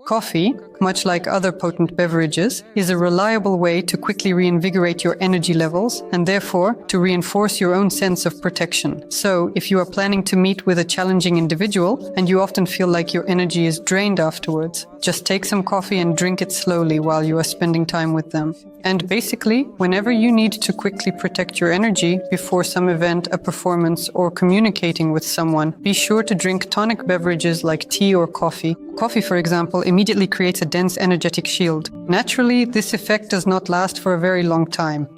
Coffee, much like other potent beverages, is a reliable way to quickly reinvigorate your energy levels and therefore to reinforce your own sense of protection. So, if you are planning to meet with a challenging individual and you often feel like your energy is drained afterwards, just take some coffee and drink it slowly while you are spending time with them. And basically, whenever you need to quickly protect your energy before some event, a performance, or communicating with someone, be sure to drink tonic beverages like tea or coffee. Coffee, for example, immediately creates a dense energetic shield. Naturally, this effect does not last for a very long time,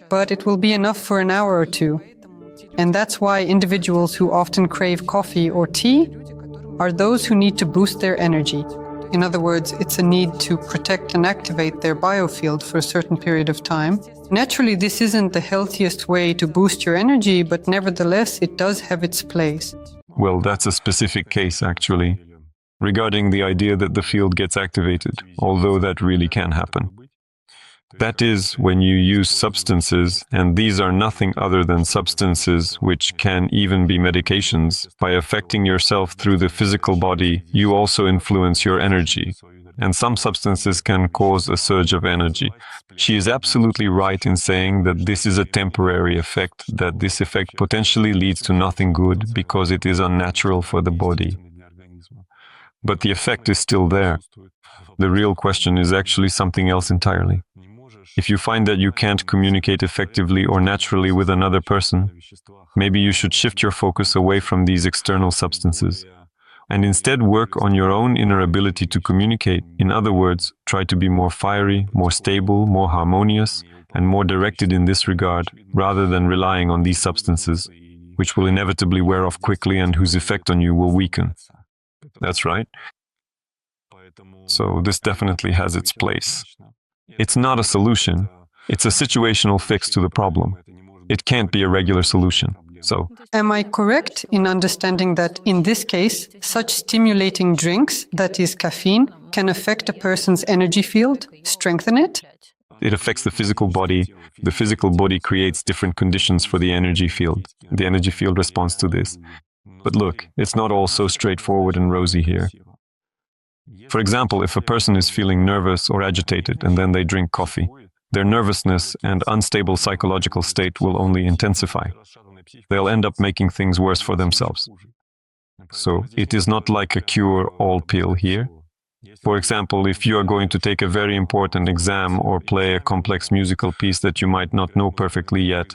but it will be enough for an hour or two. And that's why individuals who often crave coffee or tea are those who need to boost their energy. In other words, it's a need to protect and activate their biofield for a certain period of time. Naturally, this isn't the healthiest way to boost your energy, but nevertheless, it does have its place. Well, that's a specific case, actually, regarding the idea that the field gets activated, although that really can happen. That is, when you use substances, and these are nothing other than substances, which can even be medications. By affecting yourself through the physical body, you also influence your energy, and some substances can cause a surge of energy. She is absolutely right in saying that this is a temporary effect, that this effect potentially leads to nothing good because it is unnatural for the body. But the effect is still there. The real question is actually something else entirely. If you find that you can't communicate effectively or naturally with another person, maybe you should shift your focus away from these external substances and instead work on your own inner ability to communicate. In other words, try to be more fiery, more stable, more harmonious, and more directed in this regard, rather than relying on these substances, which will inevitably wear off quickly and whose effect on you will weaken. That's right. So this definitely has its place. It's not a solution. It's a situational fix to the problem. It can't be a regular solution. So, am I correct in understanding that in this case, such stimulating drinks, that is caffeine, can affect a person's energy field, strengthen it? It affects the physical body. The physical body creates different conditions for the energy field. The energy field responds to this. But look, it's not all so straightforward and rosy here. For example, if a person is feeling nervous or agitated and then they drink coffee, their nervousness and unstable psychological state will only intensify. They'll end up making things worse for themselves. So it is not like a cure-all pill here. For example, if you are going to take a very important exam or play a complex musical piece that you might not know perfectly yet,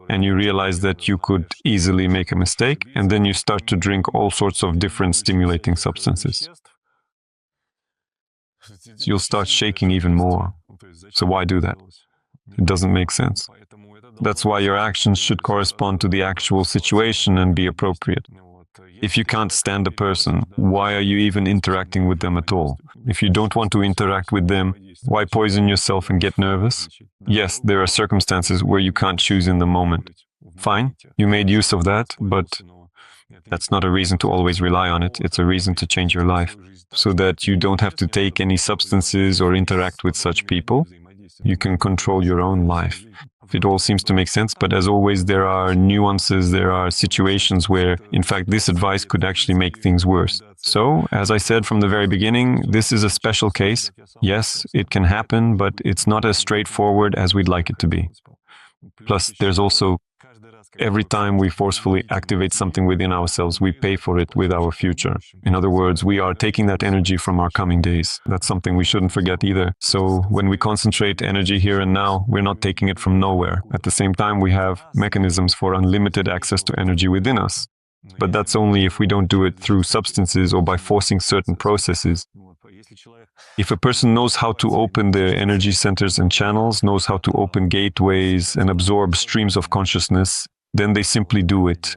and you realize that you could easily make a mistake, and then you start to drink all sorts of different stimulating substances. You'll start shaking even more. So why do that? It doesn't make sense. That's why your actions should correspond to the actual situation and be appropriate. If you can't stand a person, why are you even interacting with them at all? If you don't want to interact with them, why poison yourself and get nervous? Yes, there are circumstances where you can't choose in the moment. Fine, you made use of that, but that's not a reason to always rely on it. It's a reason to change your life, so that you don't have to take any substances or interact with such people. You can control your own life. It all seems to make sense, but as always, there are nuances, there are situations where, in fact, this advice could actually make things worse. So, as I said from the very beginning, this is a special case. Yes, it can happen, but it's not as straightforward as we'd like it to be. Plus, there's also, every time we forcefully activate something within ourselves, we pay for it with our future. In other words, we are taking that energy from our coming days. That's something we shouldn't forget either. So when we concentrate energy here and now, we're not taking it from nowhere. At the same time, we have mechanisms for unlimited access to energy within us. But that's only if we don't do it through substances or by forcing certain processes. If a person knows how to open their energy centers and channels, knows how to open gateways and absorb streams of consciousness, then they simply do it.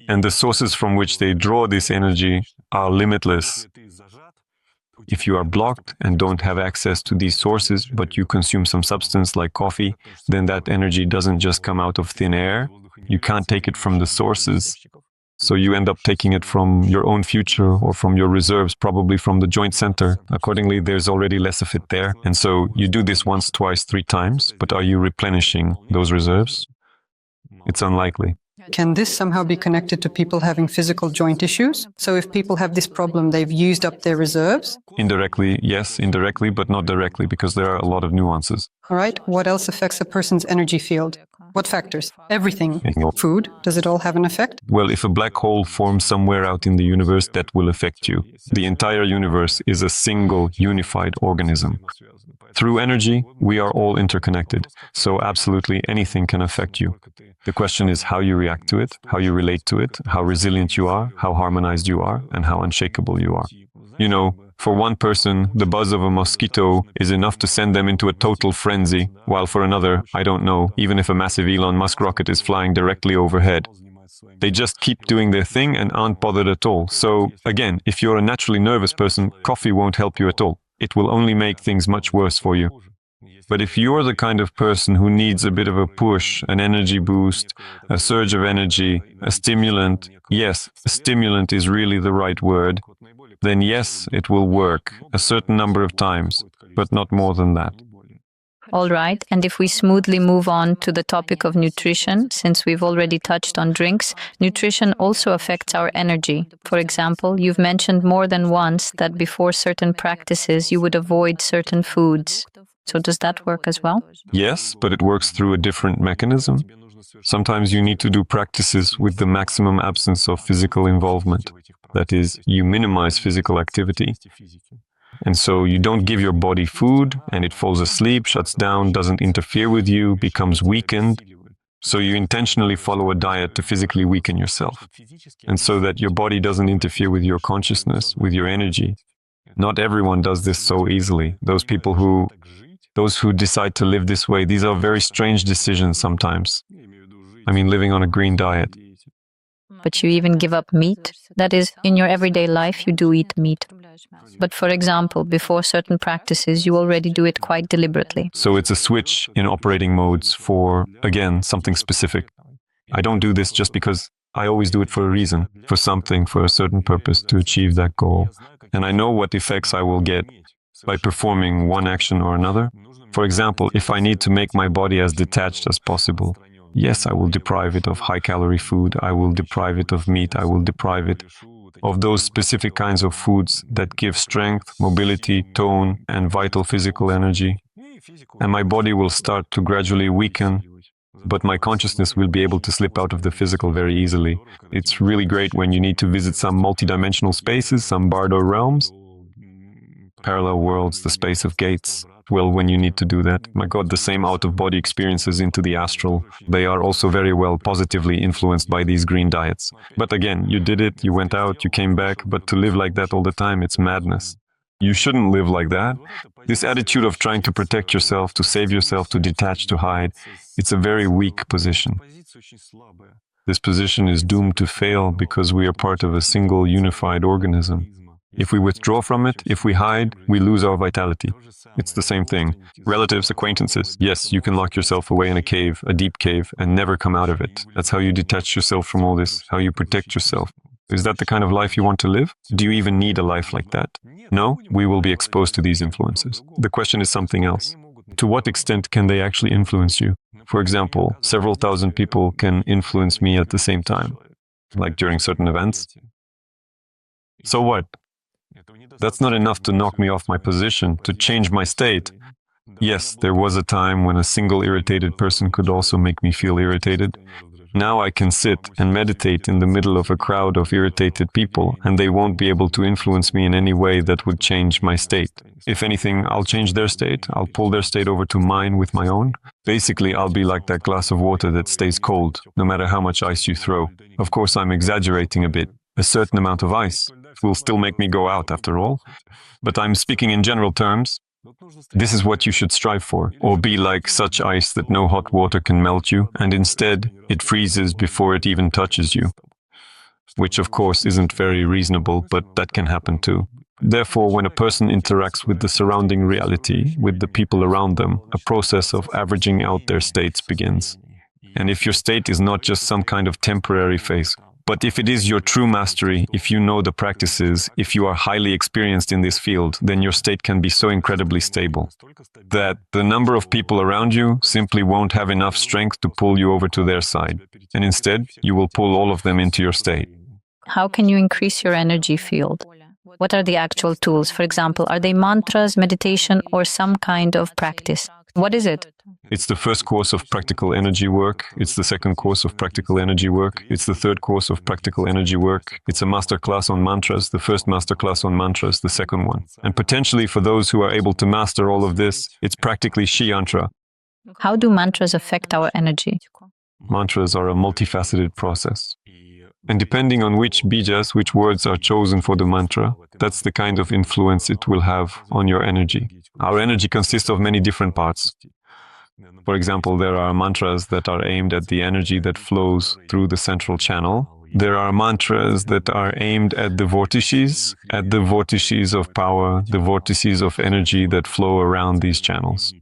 And the sources from which they draw this energy are limitless. If you are blocked and don't have access to these sources, but you consume some substance like coffee, then that energy doesn't just come out of thin air. You can't take it from the sources. So you end up taking it from your own future or from your reserves, probably from the joint center. Accordingly, there's already less of it there. And so you do this once, twice, 3 times, but are you replenishing those reserves? It's unlikely. Can this somehow be connected to people having physical joint issues? So if people have this problem, they've used up their reserves? Indirectly, yes, indirectly, but not directly, because there are a lot of nuances. All right, what else affects a person's energy field? What factors? Everything. Food, does it all have an effect? Well, if a black hole forms somewhere out in the universe, that will affect you. The entire universe is a single, unified organism. Through energy, we are all interconnected, so absolutely anything can affect you. The question is how you react to it, how you relate to it, how resilient you are, how harmonized you are, and how unshakable you are. You know, for one person, the buzz of a mosquito is enough to send them into a total frenzy, while for another, I don't know, even if a massive Elon Musk rocket is flying directly overhead. They just keep doing their thing and aren't bothered at all. So, again, if you're a naturally nervous person, coffee won't help you at all. It will only make things much worse for you. But if you're the kind of person who needs a bit of a push, an energy boost, a surge of energy, a stimulant, yes, a stimulant is really the right word, then yes, it will work a certain number of times, but not more than that. All right, and if we smoothly move on to the topic of nutrition, since we've already touched on drinks, nutrition also affects our energy. For example, you've mentioned more than once that before certain practices you would avoid certain foods. So does that work as well? Yes, but it works through a different mechanism. Sometimes you need to do practices with the maximum absence of physical involvement. That is, you minimize physical activity. And so you don't give your body food, and it falls asleep, shuts down, doesn't interfere with you, becomes weakened. So you intentionally follow a diet to physically weaken yourself. And so that your body doesn't interfere with your consciousness, with your energy. Not everyone does this so easily. Those who decide to live this way, these are very strange decisions sometimes. I mean, living on a green diet. But you even give up meat? That is, in your everyday life, you do eat meat. But for example, before certain practices, you already do it quite deliberately. So it's a switch in operating modes for, again, something specific. I don't do this just because I always do it for a reason, for something, for a certain purpose to achieve that goal. And I know what effects I will get by performing one action or another. For example, if I need to make my body as detached as possible, yes, I will deprive it of high-calorie food, I will deprive it of meat, I will deprive it of those specific kinds of foods that give strength, mobility, tone, and vital physical energy. And my body will start to gradually weaken, but my consciousness will be able to slip out of the physical very easily. It's really great when you need to visit some multidimensional spaces, some Bardo realms, parallel worlds, the space of gates. Well, when you need to do that. My God, the same out-of-body experiences into the astral, they are also very well positively influenced by these green diets. But again, you did it, you went out, you came back, but to live like that all the time, it's madness. You shouldn't live like that. This attitude of trying to protect yourself, to save yourself, to detach, to hide, it's a very weak position. This position is doomed to fail because we are part of a single unified organism. If we withdraw from it, if we hide, we lose our vitality. It's the same thing. Relatives, acquaintances. Yes, you can lock yourself away in a cave, a deep cave, and never come out of it. That's how you detach yourself from all this, how you protect yourself. Is that the kind of life you want to live? Do you even need a life like that? No, we will be exposed to these influences. The question is something else. To what extent can they actually influence you? For example, several thousand people can influence me at the same time, like during certain events. So what? That's not enough to knock me off my position, to change my state. Yes, there was a time when a single irritated person could also make me feel irritated. Now I can sit and meditate in the middle of a crowd of irritated people, and they won't be able to influence me in any way that would change my state. If anything, I'll change their state. I'll pull their state over to mine with my own. Basically, I'll be like that glass of water that stays cold, no matter how much ice you throw. Of course, I'm exaggerating a bit. A certain amount of ice will still make me go out after all. But I'm speaking in general terms. This is what you should strive for, or be like such ice that no hot water can melt you, and instead it freezes before it even touches you. Which of course isn't very reasonable, but that can happen too. Therefore, when a person interacts with the surrounding reality, with the people around them, a process of averaging out their states begins. And if your state is not just some kind of temporary phase, But if it is your true mastery, if you know the practices, if you are highly experienced in this field, then your state can be so incredibly stable that the number of people around you simply won't have enough strength to pull you over to their side. And instead, you will pull all of them into your state. How can you increase your energy field? What are the actual tools? For example, are they mantras, meditation, or some kind of practice? What is it? It's the first course of practical energy work. It's the second course of practical energy work. It's the third course of practical energy work. It's a master class on mantras, the first master class on mantras, the second one. And potentially for those who are able to master all of this, it's practically Shiyantra. How do mantras affect our energy? Mantras are a multifaceted process. And depending on which bijas, which words are chosen for the mantra, that's the kind of influence it will have on your energy. Our energy consists of many different parts. For example, there are mantras that are aimed at the energy that flows through the central channel. There are mantras that are aimed at the vortices of power, the vortices of energy that flow around these channels.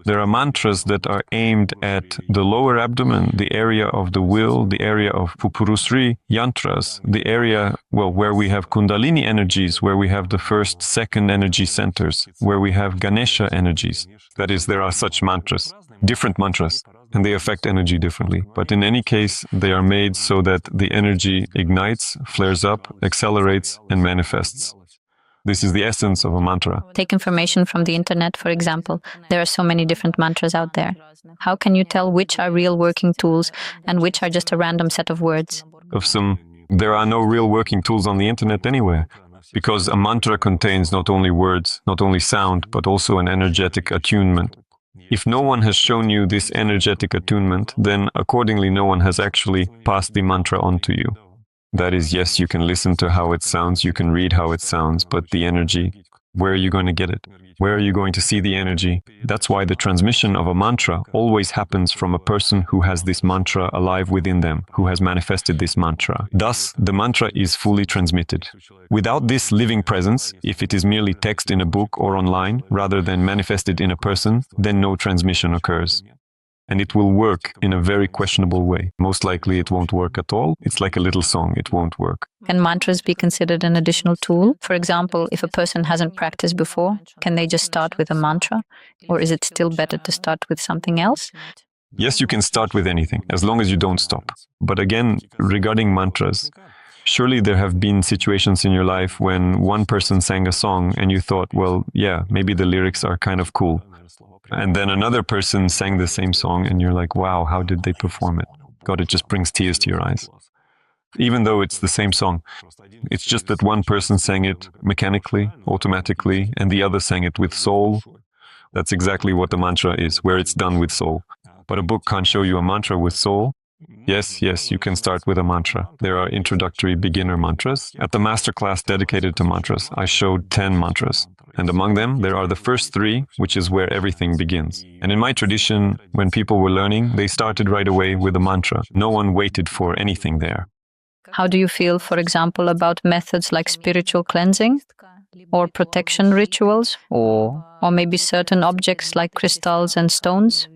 There are mantras that are aimed at the lower abdomen, the area of the will, the area of Pupurusri yantras, the area, where we have Kundalini energies, where we have the first, second energy centers, where we have Ganesha energies. That is, there are such mantras, different mantras, and they affect energy differently. But in any case, they are made so that the energy ignites, flares up, accelerates, and manifests. This is the essence of a mantra. Take information from the internet, for example. There are so many different mantras out there. How can you tell which are real working tools and which are just a random set of words? There are no real working tools on the internet anywhere, because a mantra contains not only words, not only sound, but also an energetic attunement. If no one has shown you this energetic attunement, then accordingly no one has actually passed the mantra on to you. That is, yes, you can listen to how it sounds, you can read how it sounds, but the energy, where are you going to get it? Where are you going to see the energy? That's why the transmission of a mantra always happens from a person who has this mantra alive within them, who has manifested this mantra. Thus, the mantra is fully transmitted. Without this living presence, if it is merely text in a book or online, rather than manifested in a person, then no transmission occurs. And it will work in a very questionable way. Most likely it won't work at all. It's like a little song, it won't work. Can mantras be considered an additional tool? For example, if a person hasn't practiced before, can they just start with a mantra? Or is it still better to start with something else? Yes, you can start with anything, as long as you don't stop. But again, regarding mantras, surely there have been situations in your life when one person sang a song and you thought, well, yeah, maybe the lyrics are kind of cool. And then another person sang the same song and you're like, wow, how did they perform it? God, it just brings tears to your eyes. Even though it's the same song, it's just that one person sang it mechanically, automatically, and the other sang it with soul. That's exactly what the mantra is, where it's done with soul. But a book can't show you a mantra with soul. Yes, you can start with a mantra. There are introductory beginner mantras. At the masterclass dedicated to mantras, I showed 10 mantras. And among them, there are the first 3, which is where everything begins. And in my tradition, when people were learning, they started right away with a mantra. No one waited for anything there. How do you feel, for example, about methods like spiritual cleansing? Or protection rituals? Or maybe certain objects like crystals and stones,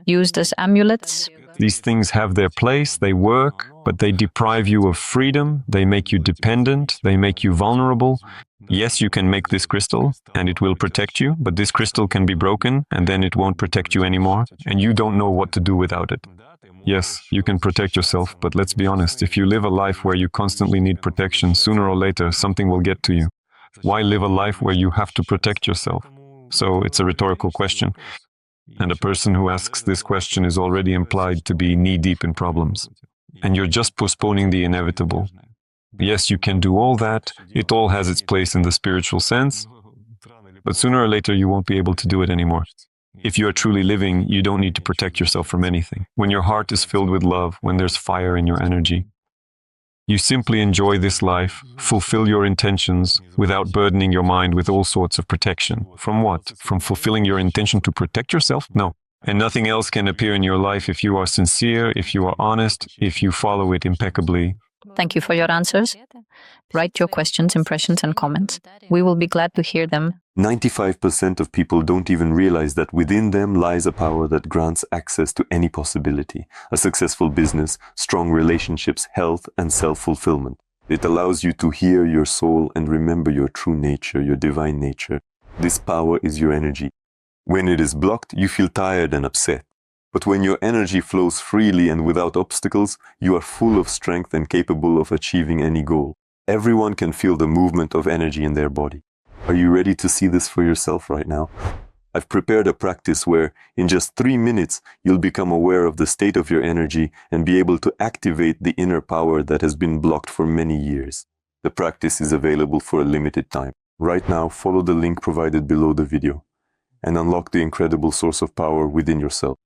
used as amulets? These things have their place, they work, but they deprive you of freedom, they make you dependent, they make you vulnerable. Yes, you can make this crystal, and it will protect you, but this crystal can be broken, and then it won't protect you anymore, and you don't know what to do without it. Yes, you can protect yourself, but let's be honest, if you live a life where you constantly need protection, sooner or later something will get to you. Why live a life where you have to protect yourself? So it's a rhetorical question. And a person who asks this question is already implied to be knee-deep in problems. And you're just postponing the inevitable. Yes, you can do all that. It all has its place in the spiritual sense. But sooner or later, you won't be able to do it anymore. If you are truly living, you don't need to protect yourself from anything. When your heart is filled with love, when there's fire in your energy, you simply enjoy this life, fulfill your intentions without burdening your mind with all sorts of protection. From what? From fulfilling your intention to protect yourself? No. And nothing else can appear in your life if you are sincere, if you are honest, if you follow it impeccably. Thank you for your answers. Write your questions, impressions, and comments. We will be glad to hear them 95% of people don't even realize that within them lies a power that grants access to any possibility, a successful business, strong relationships, health, and self-fulfillment. It allows you to hear your soul and remember your true nature, your divine nature. This power is your energy. When it is blocked, you feel tired and upset. But when your energy flows freely and without obstacles, you are full of strength and capable of achieving any goal. Everyone can feel the movement of energy in their body. Are you ready to see this for yourself right now? I've prepared a practice where, in just 3 minutes, you'll become aware of the state of your energy and be able to activate the inner power that has been blocked for many years. The practice is available for a limited time. Right now, follow the link provided below the video and unlock the incredible source of power within yourself.